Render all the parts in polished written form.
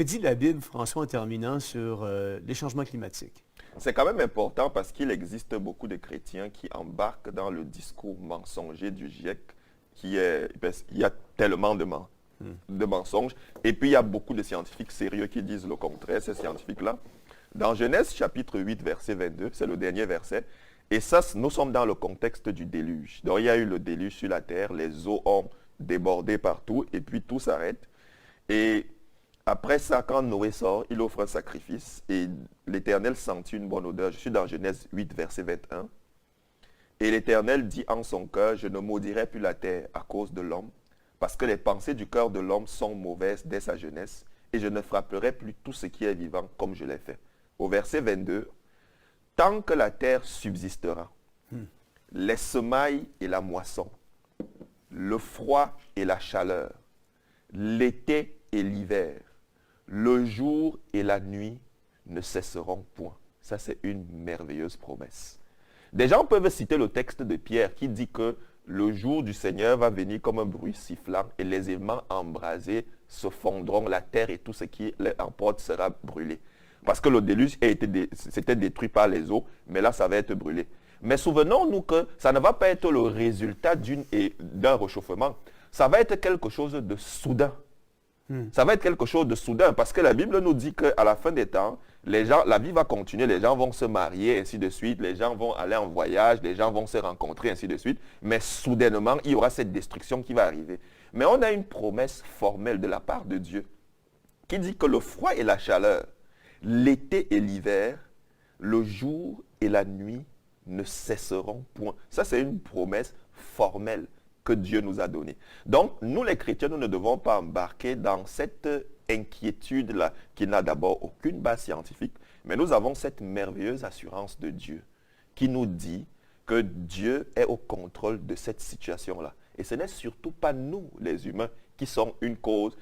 Que dit la Bible, François, en terminant sur les changements climatiques? C'est quand même important parce qu'il existe beaucoup de chrétiens qui embarquent dans le discours mensonger du GIEC, il y a tellement de mensonges, et puis il y a beaucoup de scientifiques sérieux qui disent le contraire, ces scientifiques-là. Dans Genèse chapitre 8, verset 22, c'est le dernier verset, et ça, nous sommes dans le contexte du déluge. Donc il y a eu le déluge sur la terre, les eaux ont débordé partout, et puis tout s'arrête. Et après ça, quand Noé sort, il offre un sacrifice et l'Éternel sentit une bonne odeur. Je suis dans Genèse 8, verset 21. Et l'Éternel dit en son cœur, je ne maudirai plus la terre à cause de l'homme, parce que les pensées du cœur de l'homme sont mauvaises dès sa jeunesse, et je ne frapperai plus tout ce qui est vivant comme je l'ai fait. Au verset 22, tant que la terre subsistera, les semailles et la moisson, le froid et la chaleur, l'été et l'hiver, le jour et la nuit ne cesseront point. Ça, c'est une merveilleuse promesse. Des gens peuvent citer le texte de Pierre qui dit que le jour du Seigneur va venir comme un bruit sifflant et les éléments embrasés se fondront, la terre et tout ce qui les emporte sera brûlé. Parce que le déluge s'était détruit par les eaux, mais là, ça va être brûlé. Mais souvenons-nous que ça ne va pas être le résultat d'un réchauffement. Ça va être quelque chose de soudain. Ça va être quelque chose de soudain parce que la Bible nous dit qu'à la fin des temps, la vie va continuer, les gens vont se marier, ainsi de suite, les gens vont aller en voyage, les gens vont se rencontrer, ainsi de suite. Mais soudainement, il y aura cette destruction qui va arriver. Mais on a une promesse formelle de la part de Dieu qui dit que le froid et la chaleur, l'été et l'hiver, le jour et la nuit ne cesseront point. Ça, c'est une promesse formelle que Dieu nous a donné. Donc, nous les chrétiens, nous ne devons pas embarquer dans cette inquiétude-là qui n'a d'abord aucune base scientifique, mais nous avons cette merveilleuse assurance de Dieu qui nous dit que Dieu est au contrôle de cette situation-là. Et ce n'est surtout pas nous, les humains, qui sont une cause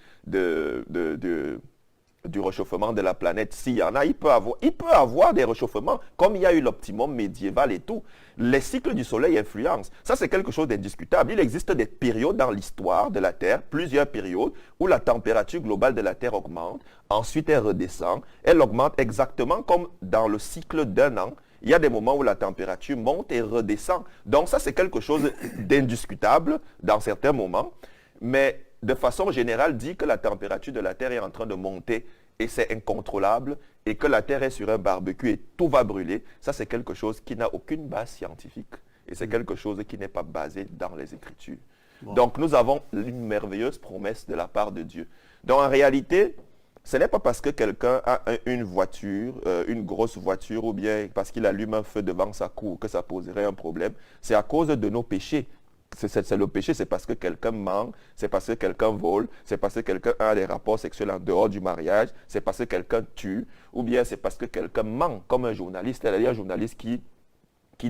du réchauffement de la planète. S'il y en a, il peut avoir des réchauffements, comme il y a eu l'optimum médiéval et tout. Les cycles du soleil influencent. Ça, c'est quelque chose d'indiscutable. Il existe des périodes dans l'histoire de la Terre, plusieurs périodes, où la température globale de la Terre augmente, ensuite elle redescend. Elle augmente exactement comme dans le cycle d'un an. Il y a des moments où la température monte et redescend. Donc ça, c'est quelque chose d'indiscutable dans certains moments. Mais de façon générale, dit que la température de la Terre est en train de monter et c'est incontrôlable et que la Terre est sur un barbecue et tout va brûler, ça c'est quelque chose qui n'a aucune base scientifique et c'est quelque chose qui n'est pas basé dans les Écritures. Bon. Donc nous avons une merveilleuse promesse de la part de Dieu. Donc en réalité, ce n'est pas parce que quelqu'un a une voiture, une grosse voiture ou bien parce qu'il allume un feu devant sa cour que ça poserait un problème. C'est à cause de nos péchés. C'est le péché, c'est parce que quelqu'un ment, c'est parce que quelqu'un vole, c'est parce que quelqu'un a des rapports sexuels en dehors du mariage, c'est parce que quelqu'un tue, ou bien c'est parce que quelqu'un ment, comme un journaliste. C'est-à-dire un journaliste qui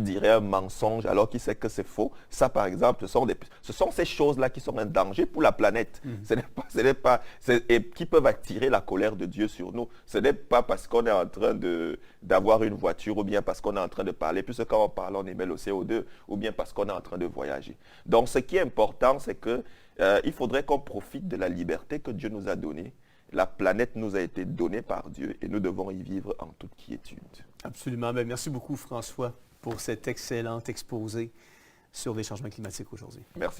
dirait un mensonge alors qu'il sait que c'est faux. Ça, par exemple, ce sont ces choses-là qui sont un danger pour la planète. Et qui peuvent attirer la colère de Dieu sur nous. Ce n'est pas parce qu'on est en train d'avoir une voiture ou bien parce qu'on est en train de parler, puisque quand on parle, on émet le CO2, ou bien parce qu'on est en train de voyager. Donc, ce qui est important, c'est qu'il faudrait qu'on profite de la liberté que Dieu nous a donnée. La planète nous a été donnée par Dieu et nous devons y vivre en toute quiétude. Absolument. Bien, merci beaucoup, François, pour cet excellent exposé sur les changements climatiques aujourd'hui. Merci.